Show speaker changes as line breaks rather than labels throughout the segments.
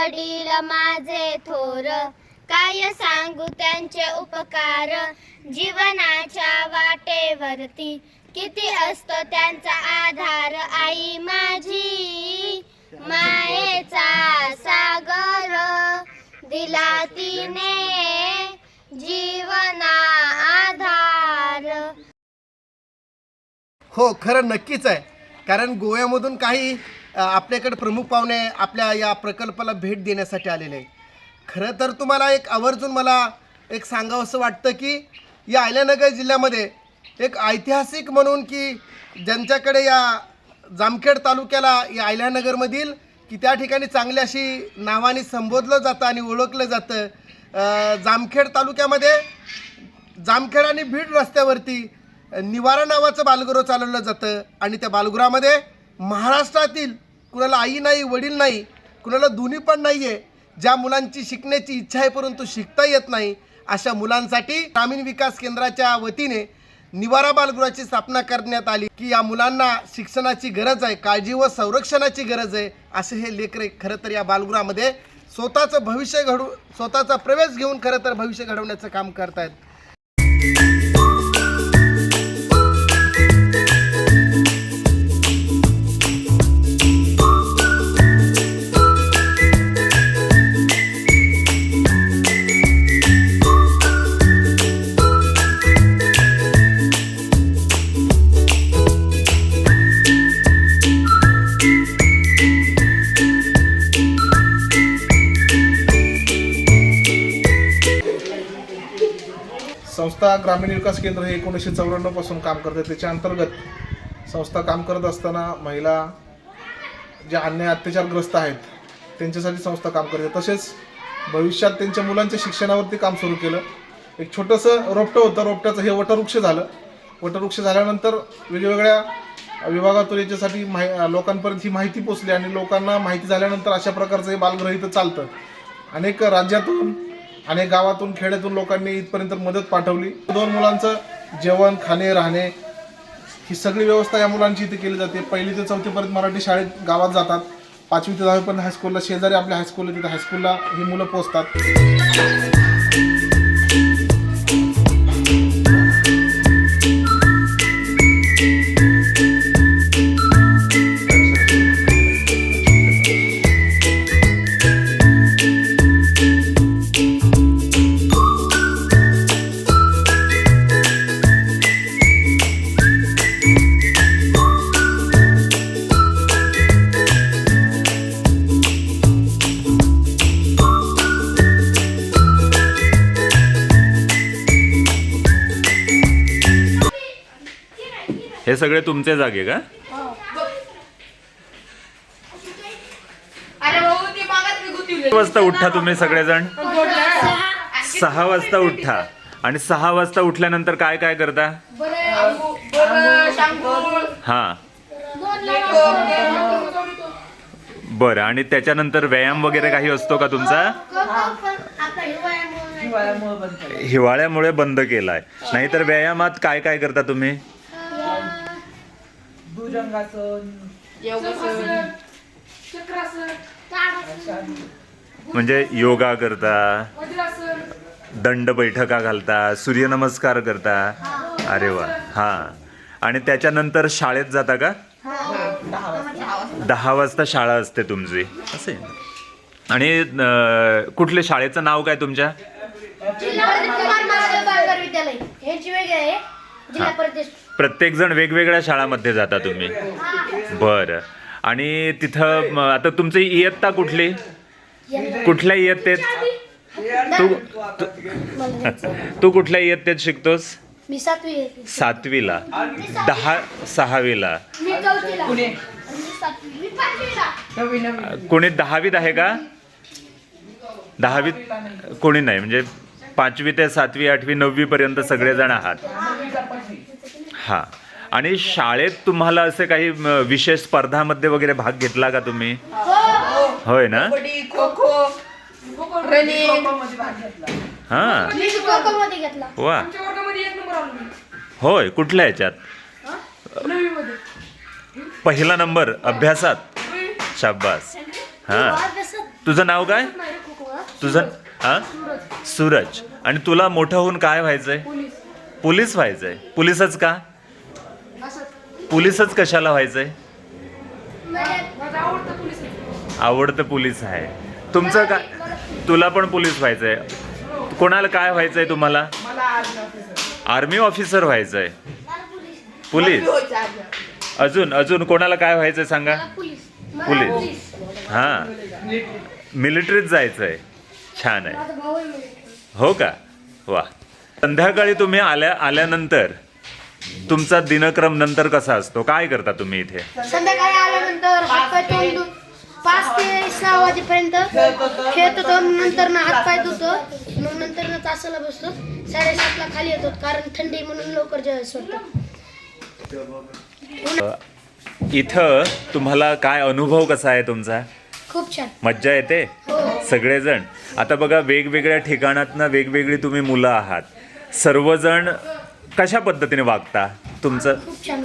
वडील माझे थोर, काय सांगू त्यांचे उपकार. जीवनाच्या वाटेवरती किती असतो त्यांचा आधार. आई माझी मायेचा सागर, दिला तिने जीवना आधार.
हो, खरं नक्कीच आहे. कारण गोव्यामधून काही आपल्याकडे प्रमुख पाहुणे आपल्या या प्रकल्पाला भेट देण्यासाठी आलेले आहे. खरं तर तुम्हाला एक आवर्जून मला एक सांगावंसं वाटतं की या अहिल्यानगर जिल्ह्यामध्ये एक ऐतिहासिक म्हणून की ज्यांच्याकडे या जामखेड तालुक्याला या अहिल्यानगरमधील की त्या ठिकाणी चांगली अशी नावाने संबोधलं जातं आणि ओळखलं जातं. जामखेड तालुक्यामध्ये जामखेड आणि बीड रस्त्यावरती निवारा नावाचं बालगृह चालवलं जातं आणि त्या बालगृहामध्ये महाराष्ट्रातील कुणाला आई नाही, वडील नाही, कुणाला दोन्ही पण नाही आहे, ज्या मुलांची शिकण्याची इच्छा आहे परंतु शिकता येत नाही, अशा मुलांसाठी ग्रामीण विकास केंद्राच्या वतीने निवारा बालगृहाची स्थापना करण्यात आली की या मुलांना शिक्षणाची गरज आहे, काळजी व संरक्षणाची गरज आहे. असे हे लेकरे खरं तर या बालगृहामध्ये स्वतःचा प्रवेश घेऊन खरं तर भविष्य घडवण्याचं काम करतायत.
संस्था ग्रामीण विकास केंद्र हे 1994 पासून काम करते. त्याच्या अंतर्गत संस्था काम करत असताना महिला ज्या अन्याय अत्याचारग्रस्त आहेत त्यांच्यासाठी संस्था काम करते. तसेच भविष्यात त्यांच्या मुलांच्या शिक्षणावरती काम सुरू केलं. एक छोटंसं रोपटं होतं, रोपट्याचं हे वटवृक्ष झालं. वटवृक्ष झाल्यानंतर वेगवेगळ्या विभागातून याच्यासाठी लोकांपर्यंत ही माहिती पोचली आणि लोकांना माहिती झाल्यानंतर अशा प्रकारचं हे बालगृह इथं चालतं. अनेक राज्यातून, अनेक गावातून, खेड्यातून लोकांनी इथपर्यंत मदत पाठवली. 2 मुलांचं जेवण, खाणे, राहणे ही सगळी व्यवस्था या मुलांची इथे केली जाते. 1ली ते 4थीपर्यंत मराठी शाळेत गावात जातात. 5वी ते 10वीपर्यंत हायस्कूलला, शेजारी आपल्या हायस्कूल आहे तिथे हायस्कूलला ही मुलं पोचतात.
हे सगळे तुमचे जागे का? किती वाजता उठा तुम्ही सगळेजण? 6 वाजता उठा. आणि 6 वाजता उठल्यानंतर काय काय करता? हा, बरं. आणि त्याच्यानंतर व्यायाम वगैरे काही असतो का तुमचा? हिवाळ्यामुळे बंद केलाय. नाहीतर व्यायामात काय काय करता तुम्ही? म्हणजे योगा करता, दंड बैठका घालता, सूर्यनमस्कार करता. अरे वा. हा. आणि त्याच्यानंतर शाळेत जाता का? 10 वाजता शाळा असते तुमची असे. आणि कुठल्या शाळेचं नाव काय तुमच्या? प्रत्येक जण वेगवेगळ्या शाळांमध्ये जाता तुम्ही? बरं. आणि तिथं आता तुमची इयत्ता कुठली? कुठल्या इयत्तेत? तू कुठल्या इयत्तेत शिकतोस?
मी
7वीला. 6वीला. कोणी 10वीत आहे का? 10वीत कोणी नाही. म्हणजे 5वी ते 7वी, 8वी, 9वी पर्यंत सगळेजण आहात. हा. आणि शाळेत तुम्हाला असे काही विशेष स्पर्धामध्ये वगैरे भाग घेतला का तुम्ही? होय ना? हा. वा. होय. कुठल्या ह्याच्यात? पहिला नंबर अभ्यासात? शाबास. हा. तुझं नाव काय? तुझं हा सूरज. आणि तुला मोठं होऊन काय व्हायचंय? पोलीस व्हायचंय. पोलीसच का? पोलीसच कशाला व्हायचंय? आवडतं पोलीस आहे. तुमचं काय? तुला पण पोलीस व्हायचंय. कोणाला काय व्हायचंय तुम्हाला? आर्मी ऑफिसर व्हायचंय. पोलीस. अजून अजून कोणाला काय व्हायचंय सांगा? पोलीस. हा, मिलिटरीत जायचंय. छान आहे. हो का? वा. संध्याकाळी तुम्ही आल्यानंतर तुमचा दिनक्रम नंतर कसा असतो? काय करता तुम्ही इथे?
संध्याकाळी आल्यानंतर हातपाय तोंड 5 ते 6 वाजेपर्यंत खेळतो. नंतर ना हातपाय धुतो. मग नंतर ना तासाला बसतो. 7:30ला खाली येतो कारण थंडी म्हणून लवकर जेवायला सोडतो.
इथं तुम्हाला काय अनुभव कसा आहे तुमचा?
खूप छान.
मज्जा येते सगळेजण. आता बघा, वेगवेगळ्या ठिकाणातनं वेगवेगळी तुम्ही मुलं आहात. सर्वजण कशा पद्धतीने वागता? तुमचं
खूप छान.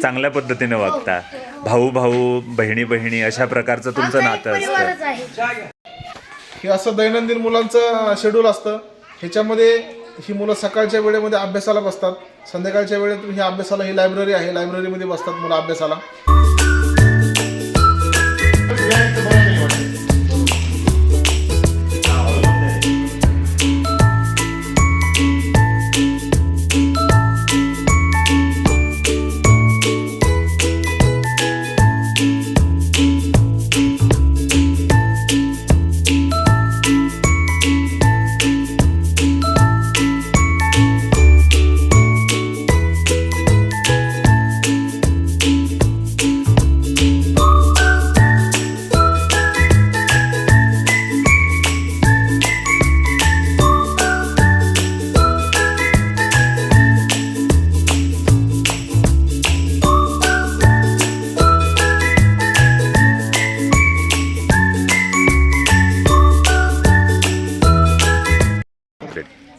चांगल्या पद्धतीने वागता. भाऊ भाऊ, बहिणी बहिणी अशा प्रकारचं तुमचं नातं असतं.
परिवारच आहे.
हे असं दैनंदिन मुलांचं शेड्यूल असतं. ह्याच्यामध्ये ही मुलं सकाळच्या वेळेमध्ये अभ्यासाला बसतात. संध्याकाळच्या वेळेत ही अभ्यासाला, ही लायब्ररी आहे, लायब्ररीमध्ये बसतात मुलं अभ्यासाला.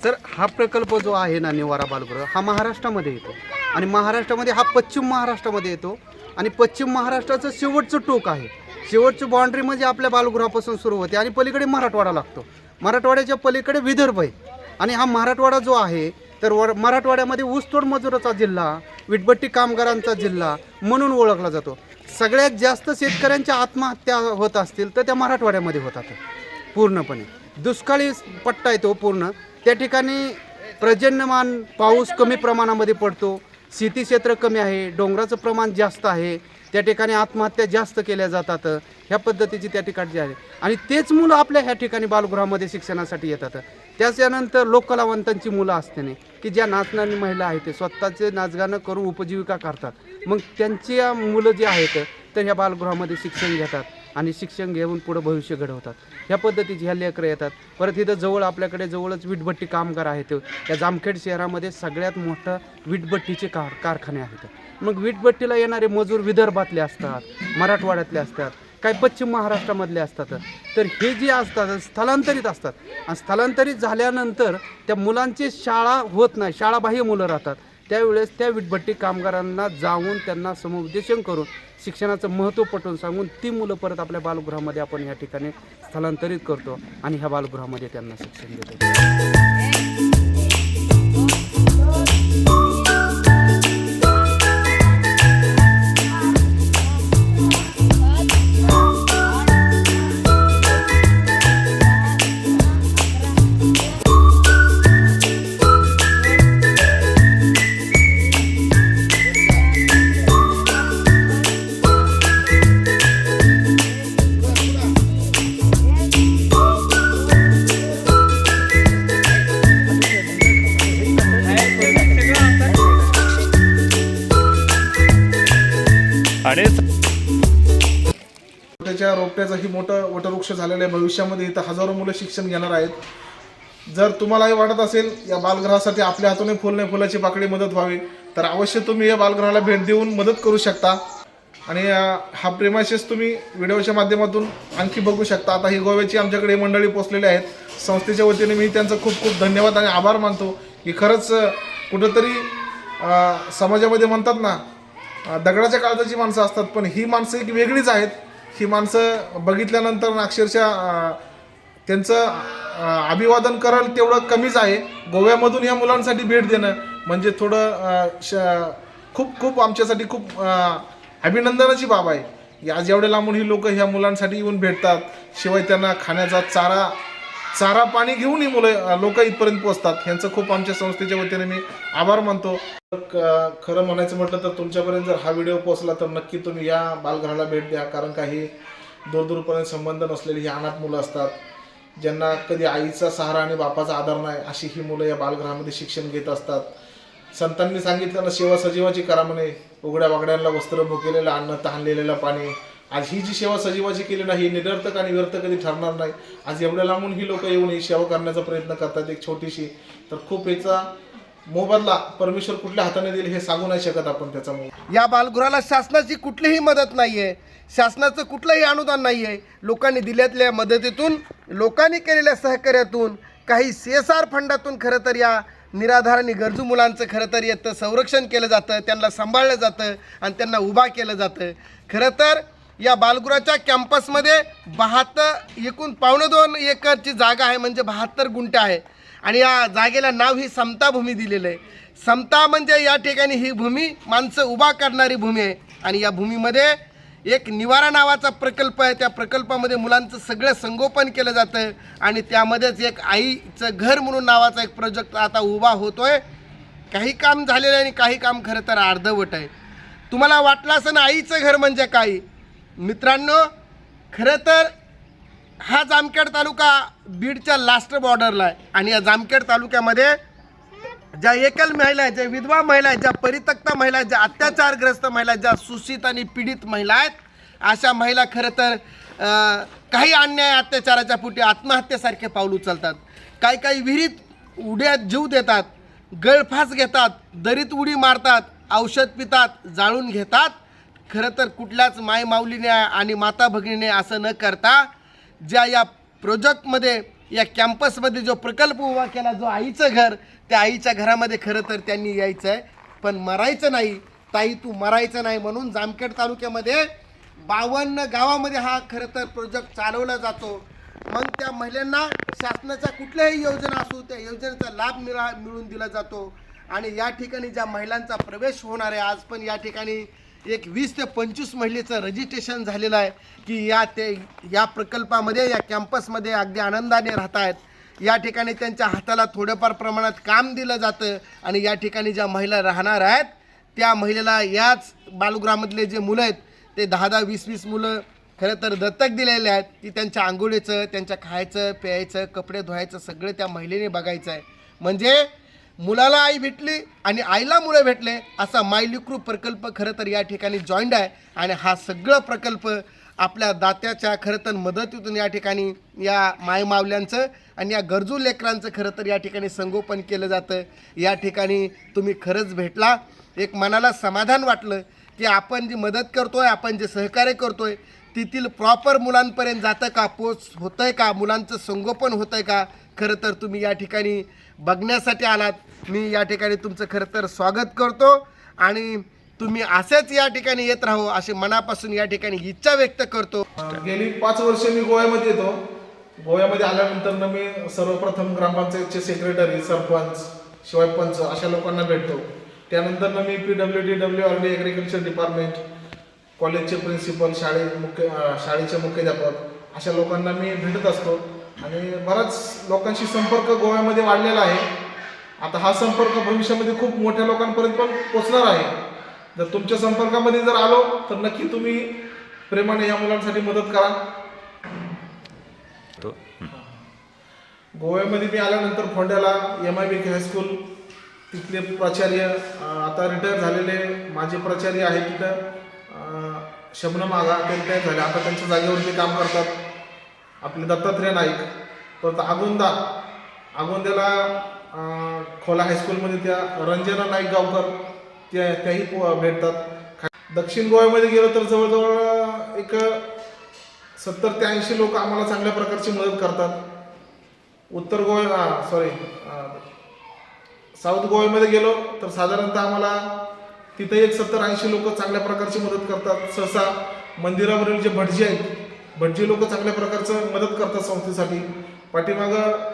तर हा प्रकल्प जो आहे ना, निवारा बालगृह, हा महाराष्ट्रामध्ये येतो. आणि महाराष्ट्रामध्ये हा पश्चिम महाराष्ट्रामध्ये येतो. आणि पश्चिम महाराष्ट्राचं शेवटचं टोक आहे. शेवटची बाउंड्री म्हणजे आपल्या बालगृहापासून सुरू होते आणि पलीकडे मराठवाडा लागतो. मराठवाड्याच्या पलीकडे विदर्भ आहे. आणि हा मराठवाडा जो आहे, तर मराठवाड्यामध्ये ऊसतोड मजुराचा जिल्हा, वीटभट्टी कामगारांचा जिल्हा म्हणून ओळखला जातो. सगळ्यात जास्त शेतकऱ्यांच्या आत्महत्या होत असतील तर त्या मराठवाड्यामध्ये होतात पूर्णपणे. दुष्काळी पट्टा येतो पूर्ण. त्या ठिकाणी पर्जन्यमान पाऊस कमी प्रमाणामध्ये पडतो. शेती क्षेत्र कमी आहे. डोंगराचं प्रमाण जास्त आहे. त्या ठिकाणी आत्महत्या जास्त केल्या जातात. ह्या पद्धतीची त्या ठिकाणची आहे. आणि तेच मुलं आपल्या ह्या ठिकाणी बालगृहामध्ये शिक्षणासाठी येतात. त्याच्यानंतर लोककलावंतांची मुलं असते नाही की ज्या नाचणारी महिला आहेत ते स्वतःचे नाचगाणं करून उपजीविका करतात. मग त्यांची मुलं जी आहेत तर ह्या बालगृहामध्ये शिक्षण घेतात आणि शिक्षण घेऊन पुढं भविष्य घडवतात. ह्या पद्धतीची ह्या लेकरं येतात. परत इथं जवळ आपल्याकडे जवळच वीटभट्टी कामगार आहेत. या जामखेड शहरामध्ये सगळ्यात मोठं वीटभट्टीचे कारखाने आहेत. मग वीटभट्टीला येणारे मजूर विदर्भातले असतात, मराठवाड्यातले असतात, काही पश्चिम महाराष्ट्रामधले असतात. तर हे जे असतात स्थलांतरित असतात. आणि स्थलांतरित झाल्यानंतर त्या मुलांची शाळा होत नाही, शाळाबाह्य मुलं राहतात. त्यावेळेस त्या वीटभट्टी कामगारांना जाऊन त्यांना समुपदेशन करून शिक्षणाचं महत्त्व पटवून सांगून ती मुलं परत आपल्या बालगृहामध्ये आपण या ठिकाणी स्थलांतरित करतो आणि ह्या बालगृहामध्ये त्यांना शिक्षण देतो.
आणि
रोपट्याचं ही मोठं वटवृक्ष झालेलं आहे. भविष्यामध्ये इथं हजारो मुलं शिक्षण घेणार आहेत. जर तुम्हालाही वाटत असेल या बालगृहासाठी आपल्या हातून फुल नाही फुलाची पाकळी मदत व्हावी तर अवश्य तुम्ही या बालगृहाला भेट देऊन मदत करू शकता. आणि हा प्रेमाशेस तुम्ही व्हिडिओच्या माध्यमातून आणखी बघू शकता. आता ही गोव्याची आमच्याकडे मंडळी पोचलेली आहेत. संस्थेच्या वतीने मी त्यांचं खूप खूप धन्यवाद आणि आभार मानतो की खरंच कुठंतरी समाजामध्ये म्हणतात ना दगडाच्या काळजाची माणसं असतात पण ही माणसं एक वेगळीच आहेत ही माणसं बघितल्यानंतर अक्षरशः त्यांचं अभिवादन कराल तेवढं कमीच आहे. गोव्यामधून ह्या मुलांसाठी भेट देणं म्हणजे थोडं खूप खूप आमच्यासाठी खूप अभिनंदनाची बाब आहे. आज एवढ्या लांबून ही लोक ह्या मुलांसाठी येऊन भेटतात, शिवाय त्यांना खाण्याचा चारा पाणी घेऊन ही मुलं लोक इथपर्यंत पोहोचतात. ह्यांचं खूप आमच्या संस्थेच्या वतीने मी आभार मानतो. खरं म्हणायचं म्हटलं तर तुमच्यापर्यंत जर हा व्हिडिओ पोहोचला तर नक्की तुम्ही या बालगृहाला भेट द्या, कारण काही दूरदूरपर्यंत संबंध नसलेली ही अनाथ मुलं असतात, ज्यांना कधी आईचा सहारा आणि बापाचा आधार नाही, अशी ही मुलं या बालगृहामध्ये शिक्षण घेत असतात. संतांनी सांगितलं ना, सेवा सजीवाची करा म्हणे, उघड्या वागड्यांना वस्त्र, भुकेलेलं अन्न, तहानलेलं पाणी. आज ही जी सेवा सजीवाची केली ना, ही निरर्थक आणि व्यर्थ कधी ठरणार नाही. आज एवढ्या लांबून ही लोक येऊन ही सेवा करण्याचा प्रयत्न करतात एक छोटीशी, तर खूप याचा मोबदला परमेश्वर कुठल्या हाताने देईल हे सांगू नाही शकत आपण. त्याचा
या बालगृहाला शासनाची कुठलीही मदत नाही आहे, शासनाचं कुठलंही अनुदान नाही आहे. लोकांनी दिल्यातल्या मदतीतून, लोकांनी केलेल्या सहकार्यातून, काही CSR फंडातून खरं तर या निराधार आणि गरजू मुलांचं खरं तर याचं संरक्षण केलं जातं, त्यांना सांभाळलं जातं आणि त्यांना उभा केलं जातं. खरं तर या बालगृहाच्या कॅम्पसमध्ये 72 एकूण 2.25 एकरची जागा आहे, म्हणजे 72 गुंठे आहे. आणि या जागेला नाव ही समता भूमी दिलेलं आहे. समता म्हणजे या ठिकाणी ही भूमी माणसं उभा करणारी भूमी आहे. आणि या भूमीमध्ये एक निवारा नावाचा प्रकल्प आहे. त्या प्रकल्पामध्ये मुलांचं सगळं संगोपन केलं जातं आणि त्यामध्येच एक आईचं घर म्हणून नावाचा एक प्रोजेक्ट आता उभा होतोय. काही काम झालेलं आहे आणि काही काम खरं तर अर्धवट आहे. तुम्हाला वाटलं असं ना आईचं घर म्हणजे काय? मित्रांनो, खरं तर हा जामखेड तालुका बीडच्या लास्ट बॉर्डरला आहे. आणि या जामखेड तालुक्यामध्ये ज्या एकल महिला आहेत, ज्या विधवा महिला आहेत, ज्या परित्यक्ता महिला आहेत, ज्या अत्याचारग्रस्त महिला आहेत, ज्या सूचित आणि पीडित महिला आहेत, अशा महिला खरं तर काही अन्याय अत्याचाराच्या पोटी आत्महत्येसारखे पाऊल उचलतात. काही विहिरीत उड्यात जीव देतात, गळफास घेतात, दरीत उडी मारतात, औषध पितात, जाळून घेतात. खरं तर कुठल्याच माय माऊलीने आणि माता भगिनीने असं न करता ज्या या प्रोजेक्टमध्ये, या कॅम्पसमध्ये जो प्रकल्प उभा केला, जो आईचं घर, त्या आईच्या घरामध्ये खरं तर त्यांनी यायचं आहे, पण मरायचं नाही. ताई तू मरायचं नाही म्हणून जामखेड तालुक्यामध्ये 52 गावामध्ये हा खरं तर प्रोजेक्ट चालवला जातो. मग त्या महिलांना शासनाच्या कुठल्याही योजना असू त्या योजनेचा लाभ मिळून दिला जातो. आणि या ठिकाणी ज्या महिलांचा प्रवेश होणार आहे, आज पण या ठिकाणी एक 20 ते 25 महिलेचं रजिस्ट्रेशन झालेलं आहे की या प्रकल्पामध्ये, या कॅम्पसमध्ये अगदी आनंदाने राहत आहेत. या ठिकाणी त्यांच्या हाताला थोडंफार प्रमाणात काम दिलं जातं आणि या ठिकाणी ज्या महिला राहणार आहेत त्या महिलेला याच बालगृहामधले जे मुलं आहेत ते 10-10, 20-20 मुलं खरं तर दत्तक दिलेले आहेत की त्यांच्या आंघोळीचं, त्यांच्या खायचं, प्यायचं, कपडे धुवायचं सगळं त्या महिलेने बघायचं आहे. म्हणजे मुलाला आई भेटली आणि आईला मुलं भेटले असा मायलिक्रू प्रकल्प खरं तर या ठिकाणी जॉईंट आहे. आणि हा सगळं प्रकल्प आपल्या दात्याच्या खरं तर मदतीतून या ठिकाणी या मायमावल्यांचं आणि या गरजू लेकरांचं खरं तर या ठिकाणी संगोपन केलं जातं. या ठिकाणी तुम्ही खरंच भेटला, एक मनाला समाधान वाटलं की आपण जी मदत करतोय, आपण जे सहकार्य करतोय तिथील प्रॉपर मुलांपर्यंत जातं का, पोच होतं आहे का, मुलांचं संगोपन होतं आहे का, खरं तर तुम्ही या ठिकाणी बघण्यासाठी आलात. मी या ठिकाणी तुमचं खरं तर स्वागत करतो आणि तुम्ही असेच या ठिकाणी येत राहो अशी मनापासून या ठिकाणी इच्छा व्यक्त करतो.
गेली 5 वर्षे मी गोव्यामध्ये येतो. गोव्यामध्ये आल्यानंतर मी सर्वप्रथम ग्रामपंचायतचे सेक्रेटरी, सरपंच, शिवाय पंच अशा लोकांना भेटतो. त्यानंतर मी PWD ॲग्रिकल्चर डिपार्टमेंट, कॉलेजचे प्रिन्सिपल, शाळेचे मुख्याध्यापक अशा लोकांना मी भेटत असतो आणि बराच लोकांशी संपर्क गोव्यामध्ये वाढलेला आहे. आता हा संपर्क भविष्यामध्ये खूप मोठ्या लोकांपर्यंत पण पोचणार आहे. जर तुमच्या संपर्कामध्ये जर आलो तर नक्की तुम्ही प्रेमाने या मुलांसाठी मदत करा. गोव्यामध्ये मी आल्यानंतर फोंड्याला MIBK हायस्कूल तिथले प्राचार्य, आता रिटायर झालेले माझे प्राचार्य आहेत तिथं, शबनम मागा, ते रिटायर झाले, आता त्यांच्या जागेवरती काम करतात. आपले दत्तात्रय नाईक. परत आगोंद्याला खोला हायस्कूलमध्ये त्या रंजना नाईक गावकर त्याही भेटतात. दक्षिण गोव्यामध्ये गेलो तर जवळजवळ एक 70 ते 80 लोक आम्हाला चांगल्या प्रकारची मदत करतात. साऊथ गोव्यामध्ये गेलो तर साधारणतः आम्हाला तिथे एक 70-80 लोक चांगल्या प्रकारची मदत करतात. सहसा मंदिरावरील जे भटजी आहेत, भटजी लोक चांगल्या प्रकारचं मदत करतात संस्थेसाठी. पाठीमागं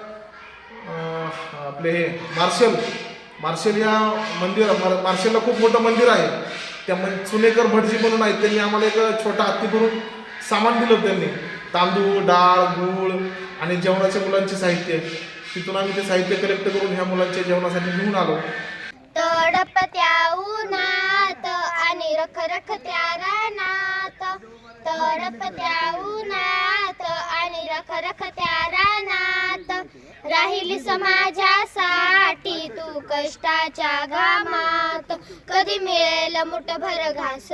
आपले हे मार्शल या मार्शलला खूप मोठं मंदिर आहे. त्या सुनेकर भटजी म्हणून आहेत, त्यांनी आम्हाला एक छोटा हत्ती भरून सामान दिलं. त्यांनी तांदूळ, डाळ, गूळ आणि जेवणाच्या मुलांचे साहित्य, तिथून आम्ही ते साहित्य कलेक्ट करून ह्या मुलांच्या जेवणासाठी घेऊन आलो.
तडपत्या उन्हात आणि रखरखत्या रानात, तडपत्या उन्हात आणि रखरखत्या रानात, राहिली समाजासाठी तू कष्टाच्या घामात. कधी मिळेल मुठभर घास,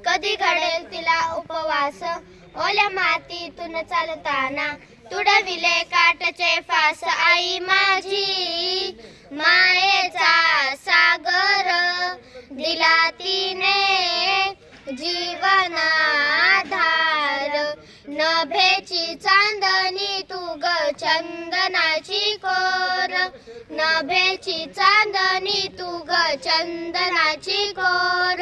कधी घडेल तिला उपवास, ओल्या मातीतून चालताना तुडविले काटचे फास. आई माझी मायेचा सागर दिला तिने जीवनाधार, नभेची चांदणी तू ग चंदनाची कोर, नभेची चांदणी तू ग चंदनाची कोर.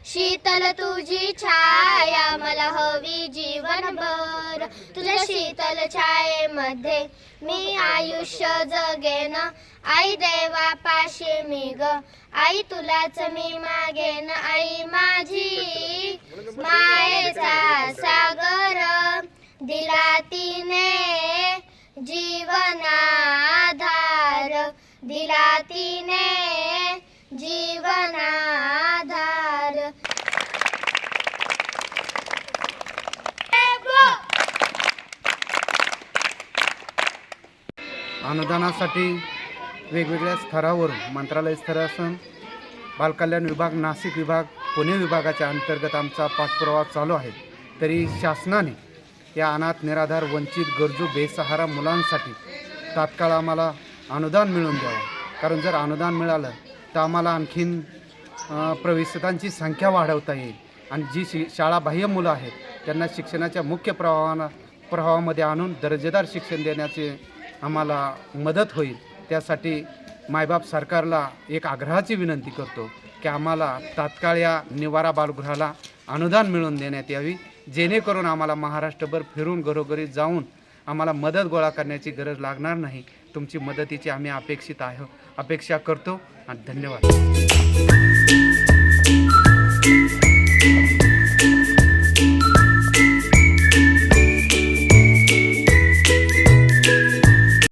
शीतल तुझी छाया मला हवी जीवनभर, तुझ्या शीतल छायेमध्ये मी आयुष्य जगेन. आई देवा पाशी मी ग, आई तुलाच मी मागेन. आई माझी मायेचा सागर दिला तिने जीवनाधार, दिला तिने जीवनाधार.
अनुदानासाठी वेगवेगळ्या स्तरावरून मंत्रालय स्तर असून बालकल्याण विभाग, नाशिक विभाग, पुणे विभागाच्या अंतर्गत आमचा पाठपुरावा चालू आहे. तरी शासनाने या अनाथ, निराधार, वंचित, गरजू, बेसहारा मुलांसाठी तात्काळ आम्हाला अनुदान मिळवून द्यावं. कारण जर अनुदान मिळालं तर आम्हाला आणखीन प्रवेशितांची संख्या वाढवता येईल आणि जी शाळाबाह्य मुलं आहेत त्यांना शिक्षणाच्या मुख्य प्रवाहामध्ये आणून दर्जेदार शिक्षण देण्याची आम्हाला मदत होईल. त्यासाठी मायबाप सरकारला एक आग्रहाची विनंती करतो की आम्हाला तात्काळ या निवारा बालगृहाला अनुदान मिळवून देण्यात यावी, जेणेकरून आम्हाला महाराष्ट्रभर फिरून घरोघरी जाऊन आम्हाला मदत गोळा करण्याची गरज लागणार नाही. तुमची मदतीची आम्ही अपेक्षा करतो आणि धन्यवाद.